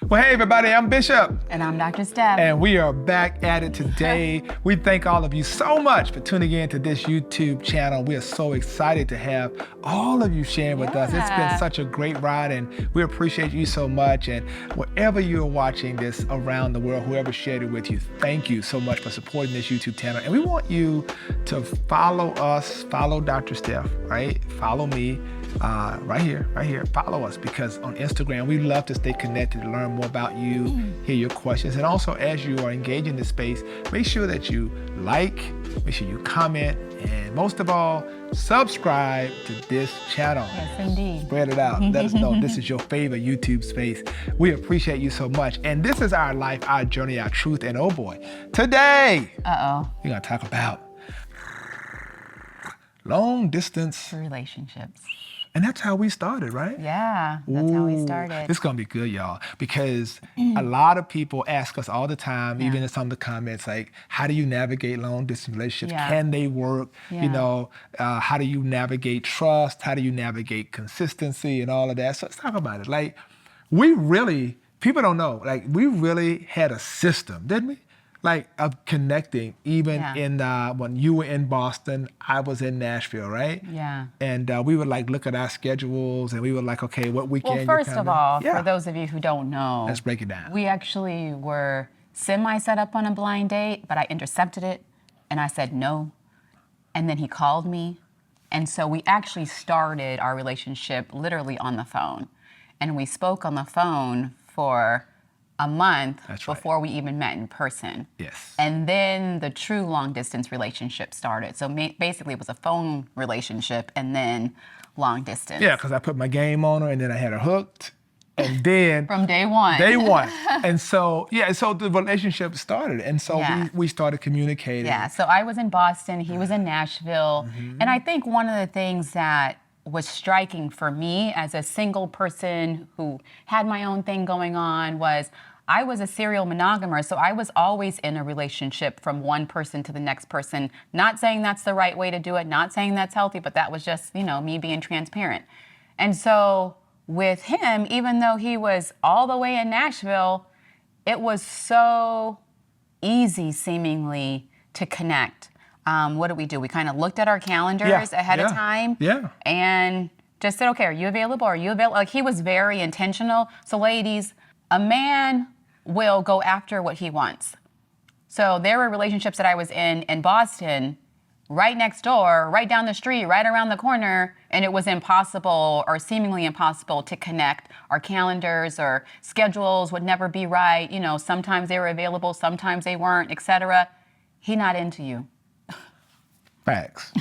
Well, hey, everybody, I'm Bishop. And I'm Dr. Steph. And we are back at it today. We thank all of you so much for tuning in to this YouTube channel. We are so excited to have all of you sharing with us. It's been such a great ride, and we appreciate you so much. And wherever you're watching this around the world, whoever shared it with you, thank you so much for supporting this YouTube channel. And we want you to follow us, follow Dr. Steph, right? Follow me. Right here, follow us, because on Instagram, we love to stay connected to learn more about you, hear your questions. And also, as you are engaging in this space, make sure that you like, make sure you comment, and most of all, subscribe to this channel. Yes, indeed. Spread it out. Let us know this is your favorite YouTube space. We appreciate you so much. And this is our life, our journey, our truth. And oh boy, today, we're gonna talk about long distance relationships. And that's how we started, right? Yeah, that's how we started. This is gonna be good, y'all, because a lot of people ask us all the time, even in some of the comments, like, how do you navigate long distance relationships? Can they work? You know, how do you navigate trust? How do you navigate consistency and all of that? So let's talk about it. Like, people don't know, like, we really had a system, didn't we? Like, of connecting, even in when you were in Boston, I was in Nashville, right? Yeah. And we would like look at our schedules, and we were like, okay, what weekend? Well, first of all, for those of you who don't know, let's break it down. We actually were semi-set up on a blind date, but I intercepted it, and I said no, and then he called me, and so we actually started our relationship literally on the phone, and we spoke on the phone for a month before we even met in person. Yes. And then the true long distance relationship started. So basically it was a phone relationship and then long distance. Yeah, because I put my game on her and then I had her hooked. And then from day one. And so, so the relationship started. And so we started communicating. Yeah, so I was in Boston, he was in Nashville. And I think one of the things that was striking for me as a single person who had my own thing going on was I was a serial monogamer, so I was always in a relationship from one person to the next person. Not saying that's the right way to do it, not saying that's healthy, but that was just, me being transparent. And so with him, even though he was all the way in Nashville, it was so easy seemingly to connect. What did we do? We kind of looked at our calendars ahead of time and just said, okay, are you available? Are you available? Like, he was very intentional. So ladies, a man will go after what he wants. So there were relationships that I was in Boston, right next door, right down the street, right around the corner, and it was impossible or seemingly impossible to connect. Our calendars or schedules would never be right. Sometimes they were available, sometimes they weren't, etc. He not into you. Facts.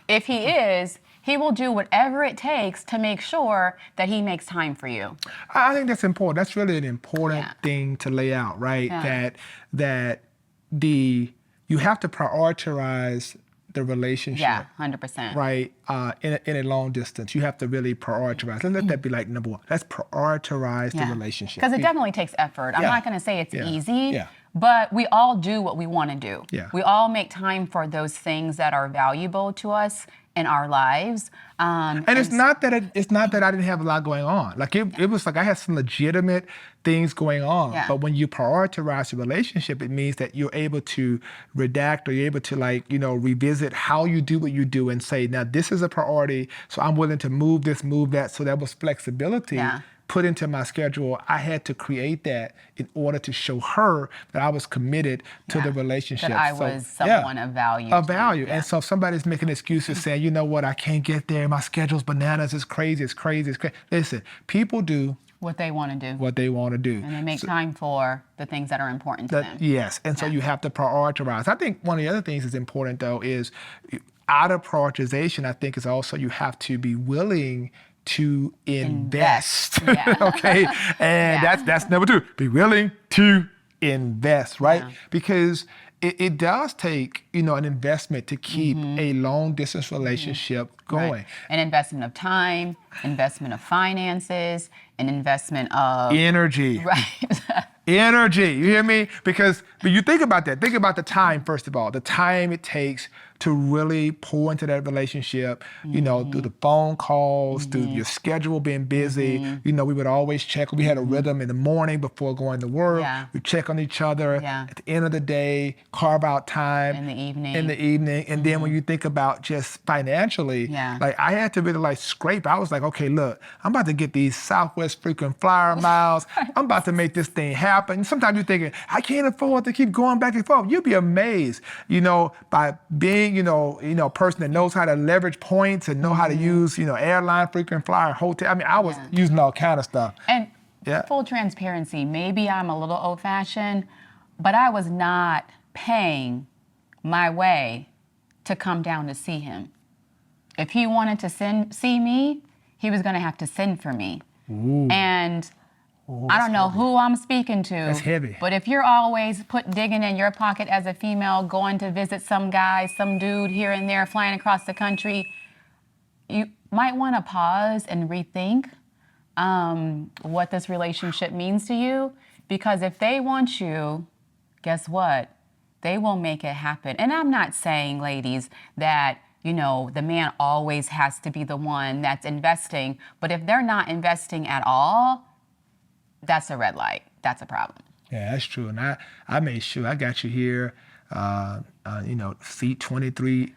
If he is, he will do whatever it takes to make sure that he makes time for you. I think that's important. That's really an important thing to lay out, right? That you have to prioritize the relationship. Yeah, 100%. Right? In a long distance, you have to really prioritize. Let that be like number one. Let's prioritize the relationship. Because it definitely takes effort. I'm not going to say it's easy. But we all do what we want to do. We all make time for those things that are valuable to us in our lives. And it's not that I didn't have a lot going on. Like it was like I had some legitimate things going on. But when you prioritize the relationship, it means that you're able to redact, or you're able to revisit how you do what you do and say, now this is a priority, so I'm willing to move this, move that. So there was flexibility put into my schedule. I had to create that in order to show her that I was committed to the relationship. That I was someone of value. Of value. And so if somebody's making excuses saying, you know what, I can't get there, my schedule's bananas, it's crazy. Listen, people do what they want to do. And they make time for the things that are important to them. Yes, and so you have to prioritize. I think one of the other things that's important, though, is out of prioritization, I think is also you have to be willing to invest. Okay? And that's number two. Be willing to invest, right? Because it does take, an investment to keep a long distance relationship going. Right. An investment of time, investment of finances, an investment of energy. Right. Energy, you hear me? But you think about that. Think about the time, first of all, the time it takes to really pour into that relationship, you know, through the phone calls, through your schedule being busy. You know, we would always check. We had a rhythm in the morning before going to work. Yeah. We check on each other. Yeah. At the end of the day, carve out time. In the evening. And then when you think about just financially, Yeah. like I had to really like scrape. I was like, okay, look, I'm about to get these Southwest frequent flyer miles. I'm about to make this thing happen. Sometimes you're thinking, I can't afford to keep going back and forth. You'll be amazed, you know, by being, you know, a person that knows how to leverage points and know how to use, you know, airline, frequent flyer, hotel. I mean, I was using all kind of stuff. And full transparency, maybe I'm a little old-fashioned, but I was not paying my way to come down to see him. If he wanted to see me, he was going to have to send for me. Ooh. And I don't know who I'm speaking to. That's heavy. But if you're always digging in your pocket as a female, going to visit some guy, some dude here and there, flying across the country, you might want to pause and rethink what this relationship means to you. Because if they want you, guess what? They will make it happen. And I'm not saying, ladies, that, you know, the man always has to be the one that's investing. But if they're not investing at all, that's a red light. That's a problem. Yeah, that's true. And I made sure I got you here, you know, seat 23,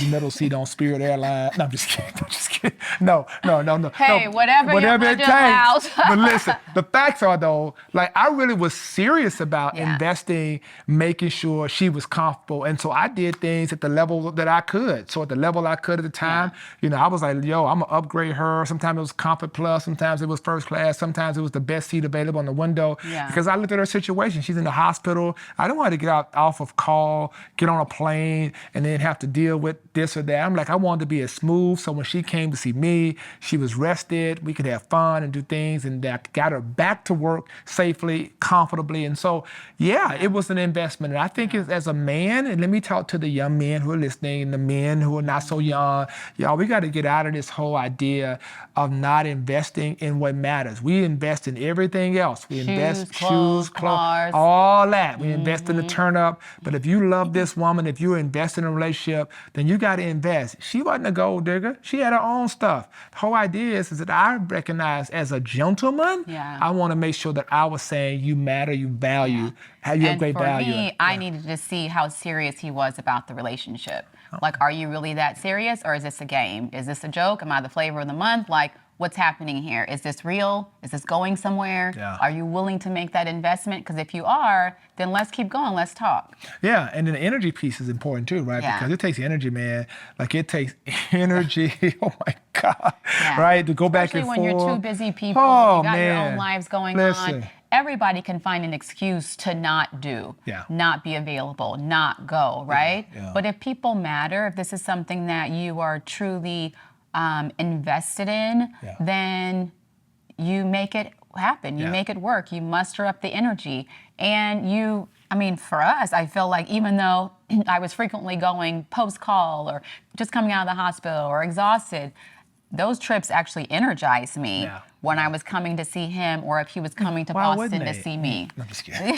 middle seat on Spirit Airlines. No, I'm just kidding. I'm just kidding. No. Hey, no, whatever your budget allows. But listen, the facts are though, like I really was serious about investing, making sure she was comfortable. And so I did things at the level that I could. So at the level I could at the time, you know, I was like, yo, I'm gonna upgrade her. Sometimes it was Comfort Plus, sometimes it was first class, sometimes it was the best seat available on the window. Yeah. Because I looked at her situation. She's in the hospital. I don't want her to get off of call, get on a plane, and then have to deal with this or that. I'm like, I wanted to be as smooth. So when she came to see me, she was rested. We could have fun and do things, and that got her back to work safely, comfortably. And so, it was an investment. And I think as a man, and let me talk to the young men who are listening, and the men who are not so young, y'all, we got to get out of this whole idea of not investing in what matters. We invest in everything else. We invest shoes, clothes, all that. We invest in the turn up. But if you love this woman, if you invest in a relationship, then you got to invest. She wasn't a gold digger. She had her own stuff. The whole idea is that I recognize as a gentleman, I want to make sure that I was saying you matter, you value, have you have great value. And for me, I needed to see how serious he was about the relationship. Like, are you really that serious, or is this a game? Is this a joke? Am I the flavor of the month? Like, what's happening here? Is this real? Is this going somewhere? Yeah. Are you willing to make that investment? Because if you are, then let's keep going. Let's talk. Yeah, and then the energy piece is important too, right? Yeah. Because it takes energy, man. Like it takes energy. Oh my God. Yeah. Right? To go back and forth. Especially when you're two busy people. Oh, you got your man. own lives going Listen. on. Everybody can find an excuse to not do, not be available, not go, right? Yeah. But if people matter, if this is something that you are truly invested in, then you make it happen. You make it work. You muster up the energy. And for us, I feel like even though I was frequently going post-call or just coming out of the hospital or exhausted, those trips actually energized me when I was coming to see him, or if he was coming to Boston to see me. No, I'm just kidding.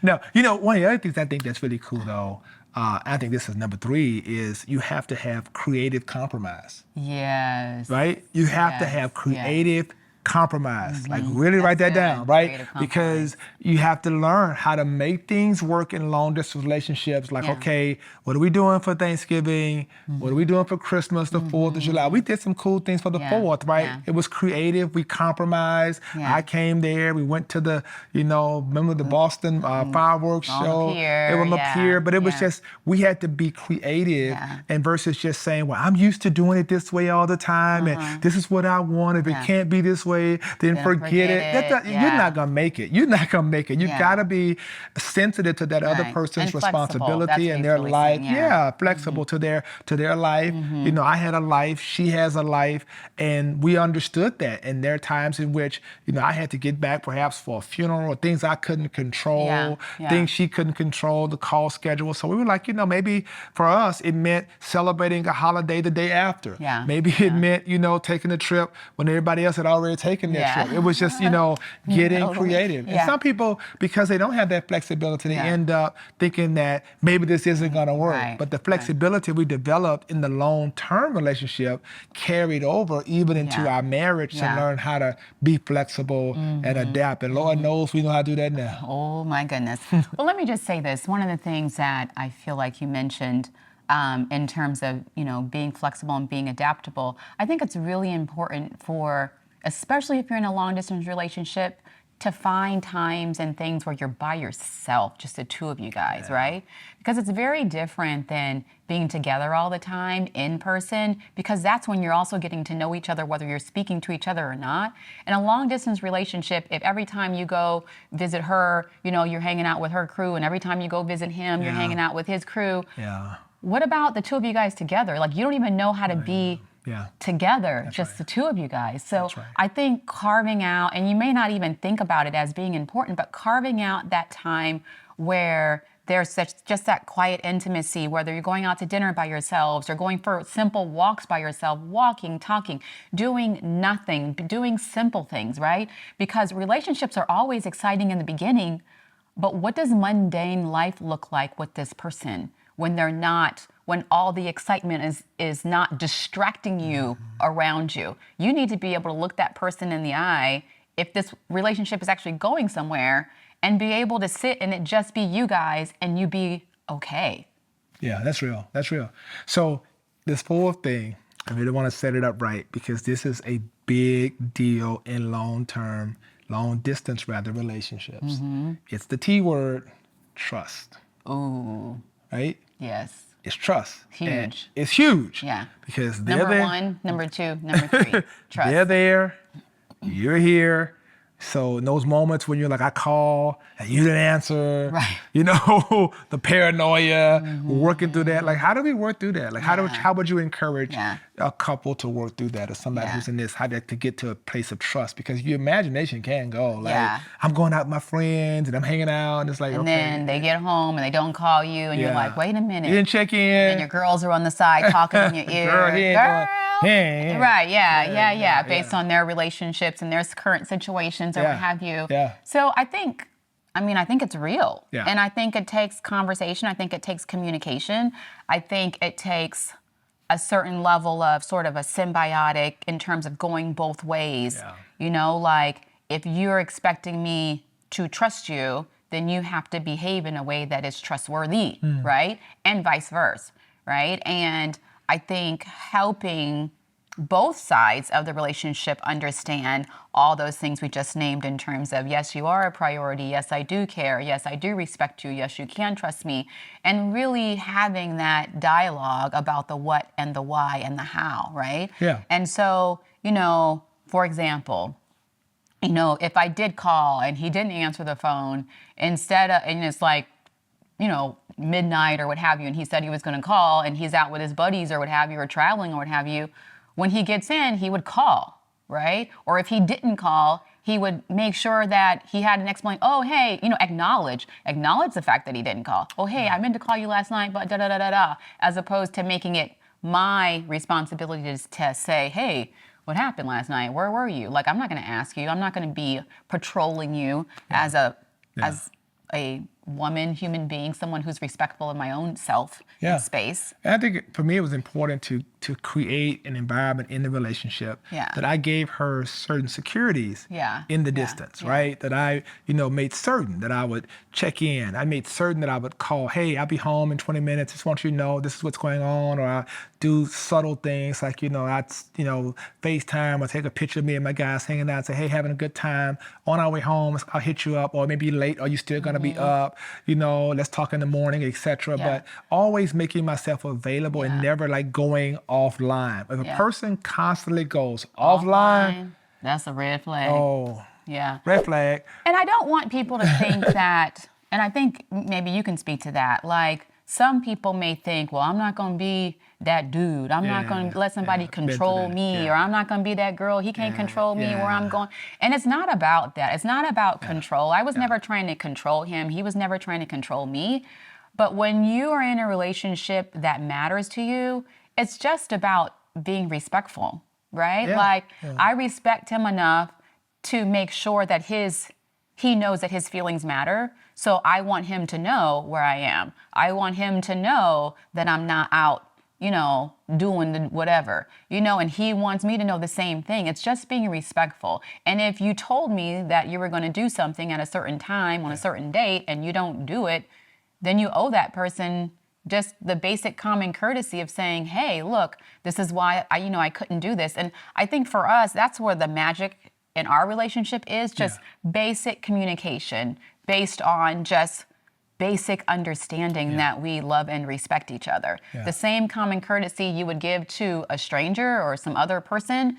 No, you know, one of the other things I think that's really cool though, I think this is number 3, is you have to have creative compromise. Yes. Right? You have to have creative compromise. Like really write that down, right? Because you have to learn how to make things work in long distance relationships. Like, okay, what are we doing for Thanksgiving? What are we doing for Christmas, the 4th of July? We did some cool things for the 4th, right? Yeah. It was creative. We compromised. I came there. We went to the, remember the Boston fireworks show? It was up here. But it was just, we had to be creative and versus just saying, well, I'm used to doing it this way all the time. And this is what I want. If it can't be this way, then forget it. You're not gonna make it. You're not gonna make it. You gotta be sensitive to that other person's and responsibility and their really life. saying, Flexible to their life. I had a life. She has a life, and we understood that. And there are times in which I had to get back perhaps for a funeral or things I couldn't control, things she couldn't control, the call schedule. So we were like, maybe for us it meant celebrating a holiday the day after. Maybe it meant taking a trip when everybody else had already taken taking that Yeah. trip. It was just, getting creative. And Yeah. some people, because they don't have that flexibility, they end up thinking that maybe this isn't going to work. Right. But the flexibility we developed in the long-term relationship carried over even into our marriage to learn how to be flexible and adapt. And Lord knows we know how to do that now. Oh my goodness. Well, let me just say this. One of the things that I feel like you mentioned in terms of, being flexible and being adaptable, I think it's really important for, especially if you're in a long distance relationship, to find times and things where you're by yourself, just the two of you guys, right? Because it's very different than being together all the time in person, because that's when you're also getting to know each other, whether you're speaking to each other or not. In a long distance relationship, if every time you go visit her, you're hanging out with her crew, and every time you go visit him, you're hanging out with his crew. What about the two of you guys together? Like, you don't even know how to be together, just the two of you guys. So I think carving out, and you may not even think about it as being important, but carving out that time where there's just that quiet intimacy, whether you're going out to dinner by yourselves or going for simple walks by yourself, walking, talking, doing nothing, doing simple things, right? Because relationships are always exciting in the beginning, but what does mundane life look like with this person when all the excitement is not distracting you around you? You need to be able to look that person in the eye if this relationship is actually going somewhere, and be able to sit and it just be you guys and you be okay. Yeah, that's real. That's real. So this whole thing, I really want to set it up right, because this is a big deal in long distance relationships. It's the T word, trust. Ooh. Right? Yes. It's trust. Huge. And it's huge. Yeah. Because they're number there. 1, number 2, number 3, trust. They're there. You're here. So in those moments when you're like, I call and you didn't answer, right. The paranoia, working through that. Like, how do we work through that? Like, how would you encourage a couple to work through that, or somebody who's in this, to get to a place of trust? Because your imagination can go. Like, I'm going out with my friends and I'm hanging out, and it's like, and then they get home and they don't call you, and you're like, wait a minute. You didn't check in. And your girls are on the side talking in your ear. Girl. Right, yeah. Based on their relationships and their current situations or what have you. Yeah. So I think it's real. Yeah. And I think it takes conversation. I think it takes communication. I think it takes a certain level of sort of a symbiotic in terms of going both ways. Yeah. Like, if you're expecting me to trust you, then you have to behave in a way that is trustworthy, right? And vice versa, right? And I think helping both sides of the relationship understand all those things we just named in terms of, yes, you are a priority. Yes, I do care. Yes, I do respect you. Yes, you can trust me. And really having that dialogue about the what and the why and the how, right? Yeah. And so, for example, if I did call and he didn't answer the phone, and it's like, midnight or what have you, and he said he was going to call, and he's out with his buddies or what have you, or traveling or what have you, when he gets in, he would call, right? Or if he didn't call, he would make sure that he had an explanation. Oh, hey, acknowledge the fact that he didn't call. Oh, hey, I meant to call you last night, but da-da-da-da-da, as opposed to making it my responsibility to say, hey, what happened last night? Where were you? Like, I'm not going to ask you. I'm not going to be patrolling you as a woman, human being, someone who's respectful of my own self and space. And I think for me it was important to create an environment in the relationship that I gave her certain securities in the distance, right? That I, made certain that I would check in. I made certain that I would call, hey, I'll be home in 20 minutes. Just want you to know this is what's going on. Or I do subtle things like, I'd, FaceTime or take a picture of me and my guys hanging out and say, hey, having a good time. On our way home, I'll hit you up. Or maybe you're late. Are you still going to be up? Let's talk in the morning, etc. But always making myself available and never like going offline. If a person constantly goes offline, that's a red flag. Oh, yeah, red flag. And I don't want people to think that, and I think maybe you can speak to that, like some people may think, well, I'm not going to be that dude. I'm not going to let somebody control me, or I'm not going to be that girl. He can't control me where I'm going. And it's not about that. It's not about control. I was never trying to control him. He was never trying to control me. But when you are in a relationship that matters to you, it's just about being respectful, right? I respect him enough to make sure that he knows that his feelings matter. So I want him to know where I am. I want him to know that I'm not out, doing the whatever, and he wants me to know the same thing. It's just being respectful. And if you told me that you were going to do something at a certain time on a certain date and you don't do it, then you owe that person just the basic common courtesy of saying, hey, look, this is why I couldn't do this. And I think for us, that's where the magic in our relationship is, just basic communication based on just basic understanding that we love and respect each other. The same common courtesy you would give to a stranger or some other person,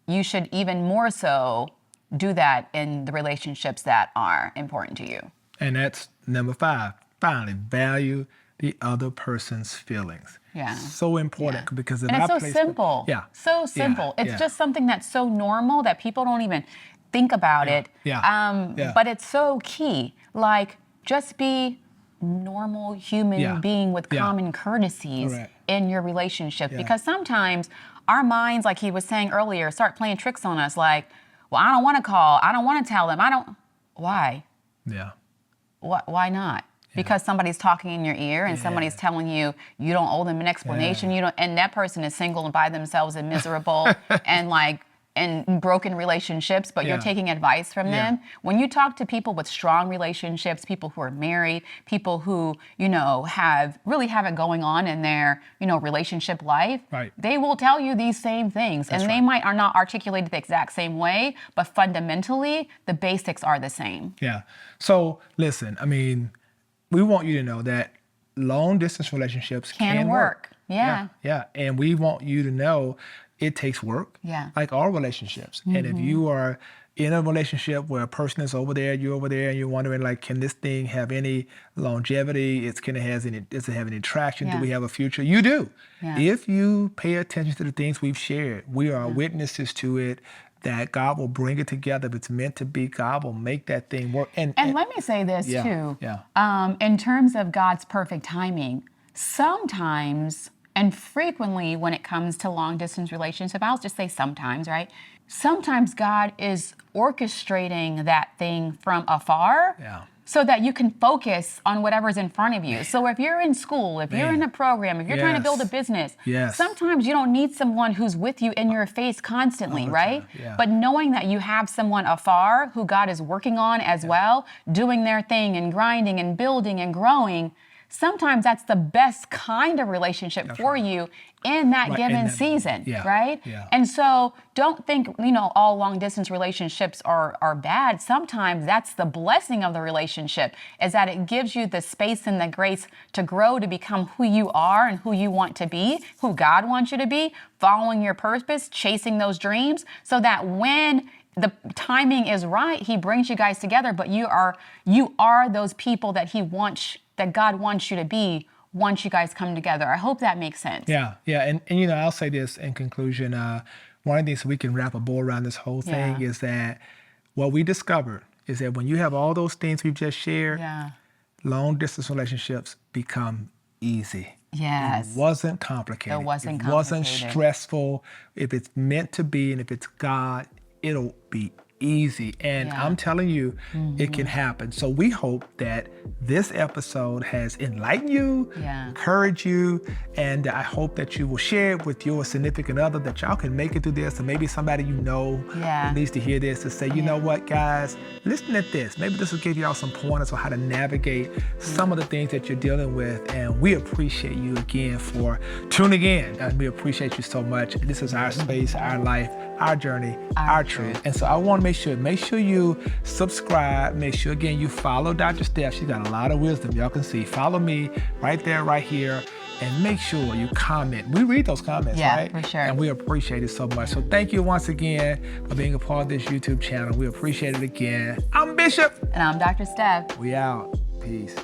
you should even more so do that in the relationships that are important to you. And that's number 5. Finally, value the other person's feelings. Yeah. So important because and it's so simple. So simple. It's just something that's so normal that people don't even think about it. But it's so key. Like, just be normal human being with common courtesies in your relationship. Because sometimes our minds, like he was saying earlier, start playing tricks on us. Like, well, I don't want to call. I don't want to tell them. Why? Yeah. Why not? Because somebody's talking in your ear and somebody's telling you you don't owe them an explanation. You don't, and that person is single and by themselves and miserable and in broken relationships, but you're taking advice from them. When you talk to people with strong relationships, people who are married, people who, have it going on in their, relationship life, they will tell you these same things. They are not articulated the exact same way, but fundamentally, the basics are the same. Yeah. So listen, we want you to know that long distance relationships can work. Yeah. And we want you to know it takes work, like all relationships. And if you are in a relationship where a person is over there, you're over there, and you're wondering, like, can this thing have any longevity? Does it have any traction? Do we have a future? You do. If you pay attention to the things we've shared, we are witnesses to it, that God will bring it together. If it's meant to be, God will make that thing work. And let me say this too. In terms of God's perfect timing, sometimes and frequently when it comes to long distance relationship, I'll just say sometimes, right? Sometimes God is orchestrating that thing from afar so that you can focus on whatever's in front of you. So if you're in school, if you're in a program, if you're trying to build a business, sometimes you don't need someone who's with you in your face constantly, right? But knowing that you have someone afar who God is working on as well, doing their thing and grinding and building and growing, sometimes that's the best kind of relationship for you in that given season, right? And so don't think, all long distance relationships are bad. Sometimes that's the blessing of the relationship, is that it gives you the space and the grace to grow, to become who you are and who you want to be, who God wants you to be, following your purpose, chasing those dreams, so that when the timing is right, he brings you guys together, but you are those people that that God wants you to be once you guys come together. I hope that makes sense. Yeah. And I'll say this in conclusion. One of the things we can wrap a bow around this whole thing is that what we discovered is that when you have all those things we've just shared, long distance relationships become easy. Yes. It wasn't complicated. It wasn't stressful. If it's meant to be and if it's God, it'll be easy. And I'm telling you, it can happen. So we hope that this episode has enlightened you, encouraged you, and I hope that you will share it with your significant other, that y'all can make it through this, or maybe somebody you know who needs to hear this, to say, you know what, guys, listen at this. Maybe this will give y'all some pointers on how to navigate some of the things that you're dealing with. And we appreciate you again for tuning in. And we appreciate you so much. This is our space, our life, our journey, our truth. And so I want to make sure you subscribe. Make sure, again, you follow Dr. Steph. She's got a lot of wisdom. Y'all can see. Follow me right there, right here. And make sure you comment. We read those comments, right? For sure. And we appreciate it so much. So thank you once again for being a part of this YouTube channel. We appreciate it again. I'm Bishop. And I'm Dr. Steph. We out. Peace.